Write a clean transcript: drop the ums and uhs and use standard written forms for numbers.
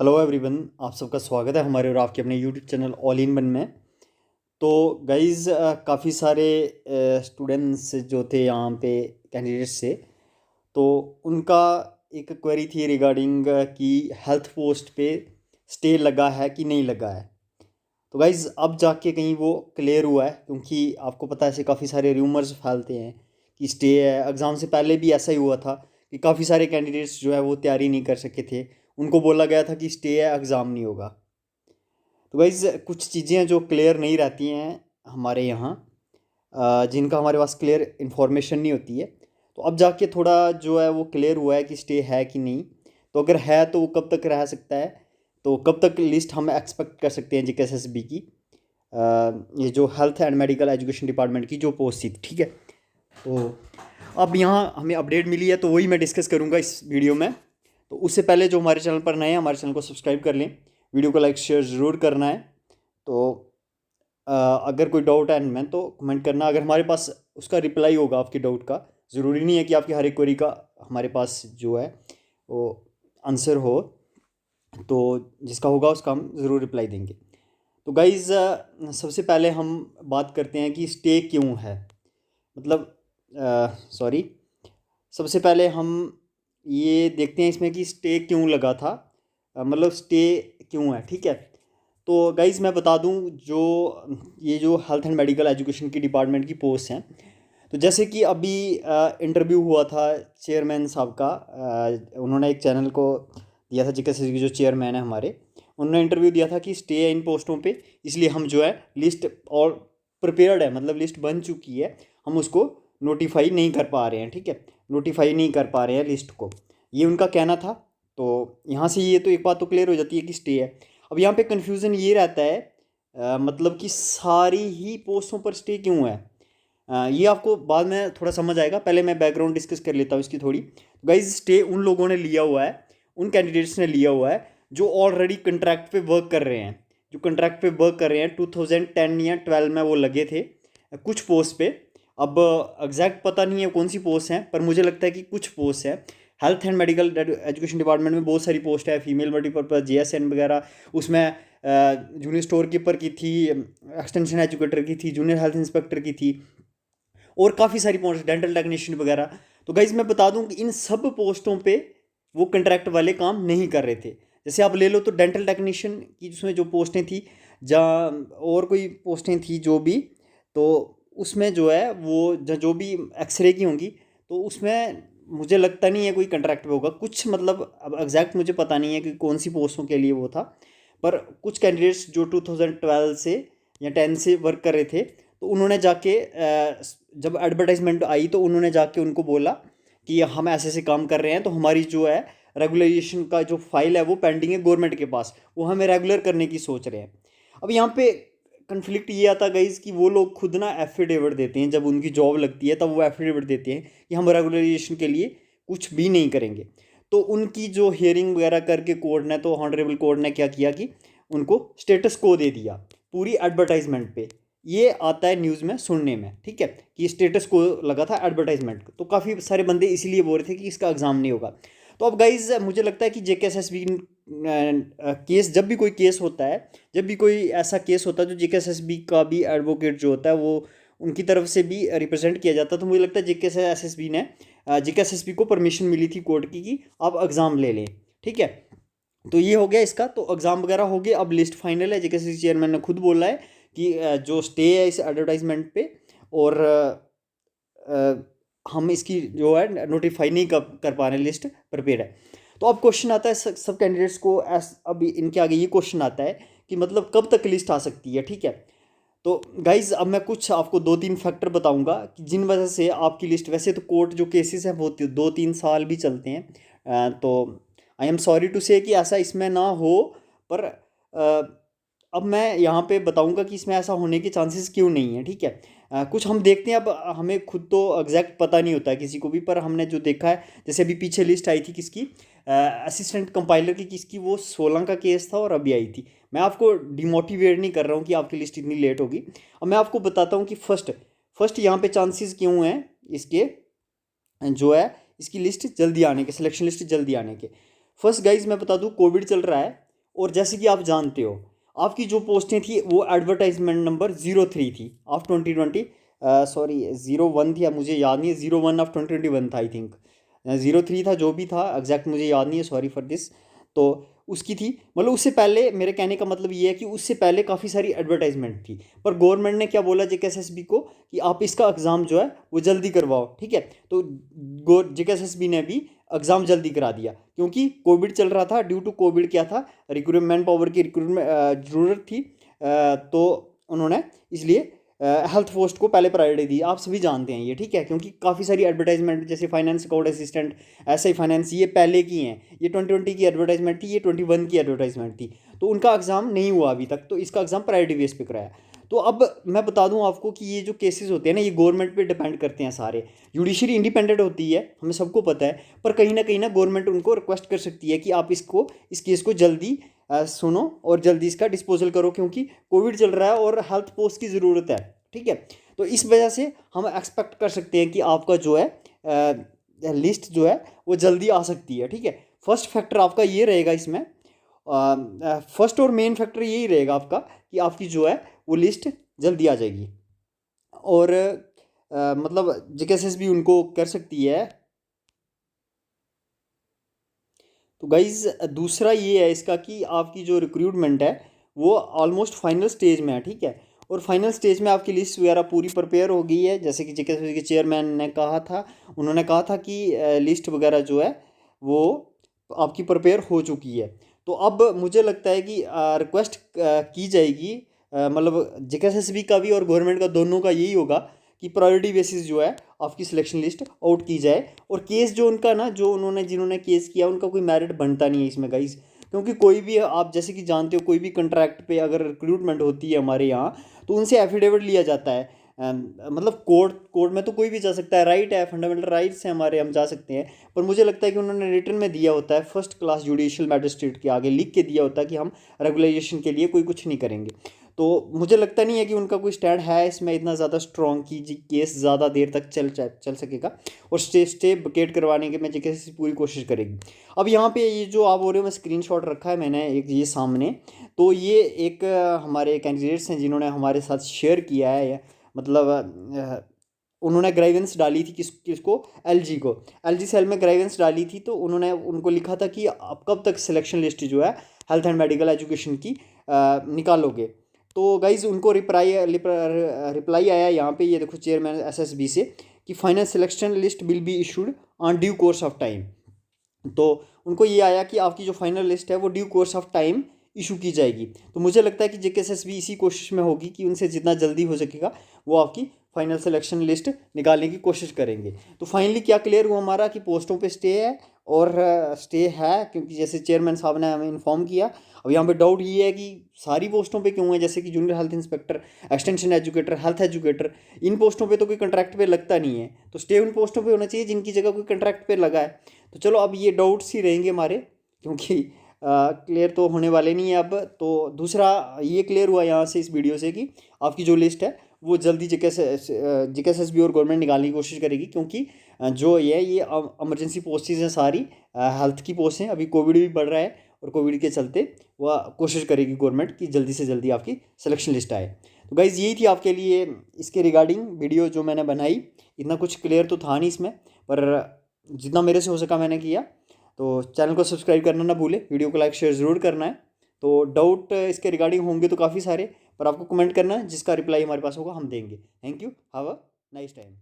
Hello everyone, आप सबका स्वागत है हमारे और आपके अपने YouTube channel all in one में। तो गाइज़, काफ़ी सारे स्टूडेंट्स जो थे यहाँ पे, कैंडिडेट्स थे, तो उनका एक क्वेरी थी रिगार्डिंग कि हेल्थ पोस्ट पे स्टे लगा है कि नहीं लगा है। तो गाइज़ अब जाके कहीं वो क्लियर हुआ है, क्योंकि आपको पता है ऐसे काफ़ी सारे र्यूमर्स फैलते हैं कि स्टे है। एग्ज़ाम से पहले भी ऐसा ही हुआ था कि काफ़ी सारे कैंडिडेट्स जो है वो तैयारी नहीं कर सके थे, उनको बोला गया था कि स्टे है, एग्ज़ाम नहीं होगा। तो गाइज़ कुछ चीज़ें जो क्लियर नहीं रहती हैं हमारे यहाँ, जिनका हमारे पास क्लियर इन्फॉर्मेशन नहीं होती है। तो अब जाके थोड़ा जो है वो क्लियर हुआ है कि स्टे है कि नहीं। तो अगर है तो वो कब तक रह सकता है, तो कब तक लिस्ट हम एक्सपेक्ट कर सकते हैं JKSSB की, ये जो health and medical education department की जो पोस्ट थी, ठीक है। तो अब यहाँ हमें अपडेट मिली है, तो वही मैं डिस्कस करूँगा इस वीडियो में। तो उससे पहले जो हमारे चैनल पर नए हैं, हमारे चैनल को सब्सक्राइब कर लें, वीडियो को लाइक शेयर ज़रूर करना है। तो अगर कोई डाउट है इनमें तो कमेंट करना, अगर हमारे पास उसका रिप्लाई होगा आपके डाउट का। ज़रूरी नहीं है कि आपकी हर एक क्वेरी का हमारे पास जो है वो आंसर हो, तो जिसका होगा उसका हम ज़रूर रिप्लाई देंगे। तो गाइज़, सबसे पहले हम बात करते हैं कि स्टे क्यों है, मतलब सॉरी, सबसे पहले हम ये देखते हैं इसमें कि स्टे क्यों लगा था, मतलब स्टे क्यों है, ठीक है। तो गाइज़ मैं बता दूं, जो ये जो हेल्थ एंड मेडिकल एजुकेशन की डिपार्टमेंट की पोस्ट हैं, तो जैसे कि अभी इंटरव्यू हुआ था चेयरमैन साहब का। उन्होंने एक चैनल को दिया था, JKSSB के जो चेयरमैन है हमारे, उन्होंने इंटरव्यू दिया था कि स्टे है इन पोस्टों पे, इसलिए हम जो है लिस्ट और प्रिपेयर्ड है, मतलब लिस्ट बन चुकी है, हम उसको नोटिफाई नहीं कर पा रहे हैं, ठीक है। नोटिफाई नहीं कर पा रहे हैं लिस्ट को, ये उनका कहना था। तो यहाँ से ये तो एक बात तो क्लियर हो जाती है कि स्टे है। अब यहाँ पे कन्फ्यूज़न ये रहता है, मतलब कि सारी ही पोस्टों पर स्टे क्यों है, ये आपको बाद में थोड़ा समझ आएगा। पहले मैं बैकग्राउंड डिस्कस कर लेता हूँ इसकी थोड़ी। गाइज स्टे उन लोगों ने लिया हुआ है, उन कैंडिडेट्स ने लिया हुआ है जो ऑलरेडी कंट्रैक्ट पे वर्क कर रहे हैं, जो कंट्रैक्ट पे वर्क कर रहे हैं 2010 या 12 में वो लगे थे कुछ पोस्ट पे। अब एग्जैक्ट पता नहीं है कौन सी पोस्ट हैं, पर मुझे लगता है कि कुछ पोस्ट है। Health and medical education department में बहुत सारी पोस्ट है, फीमेल मल्टीपर्पज़ JSN वगैरह, उसमें जूनियर स्टोर कीपर की थी, एक्सटेंशन एजुकेटर की थी, जूनियर हेल्थ इंस्पेक्टर की थी, और काफ़ी सारी पोस्ट, डेंटल टेक्नीशियन वगैरह। तो गाइज मैं बता दूं कि इन सब पोस्टों पे वो कंट्रैक्ट वाले काम नहीं कर रहे थे। जैसे आप ले लो तो डेंटल टेक्नीशियन की उसमें जो पोस्टें थी, जहाँ और कोई पोस्टें थी जो भी, तो उसमें जो है वो जो भी एक्सरे की होंगी, तो उसमें मुझे लगता नहीं है कोई कंट्रैक्ट पे होगा कुछ, मतलब अब एग्जैक्ट मुझे पता नहीं है कि कौन सी पोस्टों के लिए वो था। पर कुछ कैंडिडेट्स जो 2012 से या 10 से वर्क कर रहे थे, तो उन्होंने जाके जब एडवर्टाइजमेंट आई तो उन्होंने जाके उनको बोला कि हम ऐसे ऐसे काम कर रहे हैं, तो हमारी जो है रेगुलराइजेशन का जो फाइल है वो पेंडिंग है गवर्नमेंट के पास, वो हमें रेगुलर करने की सोच रहे हैं। अब यहाँ पे कन्फ्लिक्ट ये आता गाइज कि वो लोग खुद ना एफिडेविट देते हैं, जब उनकी जॉब लगती है तब वो एफिडेविट देते हैं कि हम रेगुलराइजेशन के लिए कुछ भी नहीं करेंगे। तो उनकी जो हियरिंग वगैरह करके कोर्ट ने, तो ऑनरेबल कोर्ट ने क्या किया कि उनको स्टेटस को दे दिया पूरी एडवर्टाइजमेंट पे। ये आता है न्यूज़ में सुनने में, ठीक है, कि स्टेटस को लगा था एडवर्टाइजमेंट को, तो काफ़ी सारे बंदे इसीलिए बोल रहे थे कि इसका एग्ज़ाम नहीं होगा। तो अब गाइज मुझे लगता है कि JKSSB केस, जब भी कोई केस होता है, जब भी कोई ऐसा केस होता है जो JKSSB का भी एडवोकेट जो होता है वो उनकी तरफ से भी रिप्रेजेंट किया जाता है, तो मुझे लगता है JKSSB ने JKSSB को परमिशन मिली थी कोर्ट की कि आप एग्ज़ाम ले लें, ठीक है। तो ये हो गया इसका, तो एग्ज़ाम वगैरह हो गया, अब लिस्ट फाइनल है। JKSSB चेयरमैन ने खुद बोला है कि जो स्टे है इस एडवर्टाइजमेंट पे, और हम इसकी जो है नोटिफाई नहीं कर पा रहे, लिस्ट प्रिपेयर है। तो अब क्वेश्चन आता है सब कैंडिडेट्स को, अब इनके आगे ये क्वेश्चन आता है कि मतलब कब तक लिस्ट आ सकती है, ठीक है। तो गाइज अब मैं कुछ आपको 2-3 फैक्टर बताऊंगा कि जिन वजह से आपकी लिस्ट, वैसे तो कोर्ट जो केसेस हैं वो 2-3 साल भी चलते हैं, तो आई एम सॉरी टू से कि ऐसा इसमें ना हो, पर अब मैं यहाँ पे बताऊंगा कि इसमें ऐसा होने के चांसेस क्यों नहीं है, ठीक है। कुछ हम देखते हैं, अब हमें खुद तो एग्जैक्ट पता नहीं होता है किसी को भी, पर हमने जो देखा है, जैसे अभी पीछे लिस्ट आई थी किसकी, असिस्टेंट कंपाइलर की, किसकी, वो 16 का केस था और अभी आई थी। मैं आपको डिमोटिवेट नहीं कर रहा हूँ कि आपकी लिस्ट इतनी लेट होगी। अब मैं आपको बताता हूँ कि फर्स्ट यहाँ पे चांसेस क्यों हैं इसके, जो है इसकी लिस्ट जल्दी आने के, सिलेक्शन लिस्ट जल्दी आने के। फर्स्ट गाइज मैं बता दूँ, कोविड चल रहा है, और जैसे कि आप जानते हो आपकी जो पोस्टें थी वो एडवर्टाइजमेंट नंबर 03 थी ऑफ 2020, सॉरी 01 थी, अब मुझे याद नहीं है, 01 ऑफ 2021 था आई थिंक, 03 था, जो भी था एग्जैक्ट मुझे याद नहीं है, सॉरी फॉर दिस। तो उसकी थी, मतलब उससे पहले, मेरे कहने का मतलब ये है कि उससे पहले काफ़ी सारी एडवर्टाइजमेंट थी, पर गवर्नमेंट ने क्या बोला जेकेएसएसबी को कि आप इसका एग्ज़ाम जो है वो जल्दी करवाओ, ठीक है। तो जेकेएसएसबी ने भी एग्ज़ाम जल्दी करा दिया क्योंकि कोविड चल रहा था। ड्यू टू कोविड क्या था, रिक्रूटमेंट पावर की रिक्रूटमेंट ज़रूरत थी, तो उन्होंने इसलिए हेल्थ पोस्ट को पहले प्रायोरिटी दी। आप सभी जानते हैं ये, ठीक है, क्योंकि काफ़ी सारी एडवर्टाइजमेंट जैसे फाइनेंस अकाउंट असिस्टेंट, ऐसे ही फाइनेंस, ये पहले की हैं, ये 2020 की एडवर्टाइजमेंट थी, ये 21 की एडवर्टाइजमेंट थी, तो उनका एग्ज़ाम नहीं हुआ अभी तक, तो इसका एग्ज़ाम प्रायोरिटी बेस पे कराया। तो अब मैं बता दूं आपको कि ये जो केसेस होते हैं ना, ये गवर्नमेंट पे डिपेंड करते हैं सारे। जुडिशरी इंडिपेंडेंट होती है, हमें सबको पता है, पर कहीं ना गवर्नमेंट उनको रिक्वेस्ट कर सकती है कि आप इस केस को जल्दी सुनो और जल्दी इसका डिस्पोजल करो, क्योंकि कोविड चल रहा है और हेल्थ पोस्ट की ज़रूरत है, ठीक है। तो इस वजह से हम एक्सपेक्ट कर सकते हैं कि आपका जो है लिस्ट जो है वो जल्दी आ सकती है, ठीक है। फर्स्ट फैक्टर आपका ये रहेगा इसमें, फर्स्ट और मेन फैक्टर यही रहेगा आपका कि आपकी जो है वो लिस्ट जल्दी आ जाएगी, और मतलब जेकेएसएस भी उनको कर सकती है। तो गाइज़ दूसरा ये है इसका कि आपकी जो रिक्रूटमेंट है वो ऑलमोस्ट फाइनल स्टेज में है, ठीक है। और फाइनल स्टेज में आपकी लिस्ट वगैरह पूरी प्रिपेयर हो गई है, जैसे कि जेकेएसएस के चेयरमैन ने कहा था, उन्होंने कहा था कि लिस्ट वगैरह जो है वो आपकी प्रिपेयर हो चुकी है। तो अब मुझे लगता है कि रिक्वेस्ट की जाएगी, मतलब जेकेएसएसबी का भी और गवर्नमेंट का दोनों का यही होगा कि प्रायोरिटी बेसिस जो है आपकी सिलेक्शन लिस्ट आउट की जाए। और केस जो उनका ना, जो उन्होंने जिन्होंने केस किया उनका कोई मेरिट बनता नहीं है इसमें गाइस, क्योंकि कोई भी, आप जैसे कि जानते हो, कोई भी कंट्रैक्ट पे अगर रिक्रूटमेंट होती है हमारे यहाँ, तो उनसे एफिडेविट लिया जाता है। मतलब कोर्ट में तो कोई भी जा सकता है, राइट है, फंडामेंटल राइट्स हैं हमारे, हम जा सकते हैं। पर मुझे लगता है कि उन्होंने रिटर्न में दिया होता है, फर्स्ट क्लास जुडिशियल मैजिस्ट्रेट के आगे लिख के दिया होता है कि हम रेगुलाइजेशन के लिए कोई कुछ नहीं करेंगे। तो मुझे लगता नहीं है कि उनका कोई स्टैंड है इसमें इतना ज़्यादा स्ट्रॉन्ग कि जी केस ज़्यादा देर तक चल सकेगा, और स्टे वकेट करवाने के में जेकेएसएस पूरी कोशिश करेगी। अब यहाँ पे ये जो आप बोल रहे हो, मैं स्क्रीनशॉट रखा है मैंने एक ये सामने, तो ये एक हमारे कैंडिडेट्स हैं जिन्होंने हमारे साथ शेयर किया है, मतलब उन्होंने ग्राइवेंस डाली थी किसको, एलजी सेल में ग्राइवेंस डाली थी। तो उन्होंने उनको लिखा था कि आप कब तक सिलेक्शन लिस्ट जो है हेल्थ एंड मेडिकल एजुकेशन की निकालोगे। तो गाइज उनको रिप्लाई आया यहाँ पे, ये देखो, चेयरमैन एसएसबी से, कि final selection list will be issued on due course of time. तो उनको ये आया कि आपकी जो फाइनल लिस्ट है वो due course of time issue की जाएगी। तो मुझे लगता है कि जेकेएसएसबी इसी कोशिश में होगी कि उनसे जितना जल्दी हो सकेगा वो आपकी फाइनल सिलेक्शन लिस्ट निकालने की कोशिश करेंगे। तो फाइनली क्या क्लियर हुआ हमारा कि पोस्टों पे स्टे है, और स्टे है, क्योंकि जैसे चेयरमैन साहब ने हमें इन्फॉर्म किया। अब यहाँ पे डाउट ये है कि सारी पोस्टों पे क्यों है, जैसे कि junior health inspector, extension educator, health educator, इन पोस्टों पे तो कोई कंट्रैक्ट पे लगता नहीं है, तो स्टे उन पोस्टों पे होना चाहिए जिनकी जगह कोई कंट्रैक्ट पे लगा है। तो चलो अब ये डाउट्स ही रहेंगे हमारे, क्योंकि क्लियर तो होने वाले नहीं है अब। तो दूसरा ये क्लियर हुआ यहाँ से इस वीडियो से कि आपकी जो लिस्ट है वो जल्दी जेकेएसएसबी और गवर्नमेंट निकालने की कोशिश करेगी, क्योंकि जो ये इमरजेंसी पोस्टेज हैं सारी, हेल्थ की पोस्ट हैं, अभी कोविड भी बढ़ रहा है, और कोविड के चलते वह कोशिश करेगी गवर्नमेंट कि जल्दी से जल्दी आपकी सिलेक्शन लिस्ट आए। तो गाइज़ यही थी आपके लिए इसके रिगार्डिंग वीडियो जो मैंने बनाई। इतना कुछ क्लियर तो था नहीं इसमें, पर जितना मेरे से हो सका मैंने किया। तो चैनल को सब्सक्राइब करना ना भूले, वीडियो को लाइक शेयर ज़रूर करना है। तो डाउट इसके रिगार्डिंग होंगे तो काफ़ी सारे, पर आपको कमेंट करना है, जिसका रिप्लाई हमारे पास होगा हम देंगे। Thank you, have a nice time.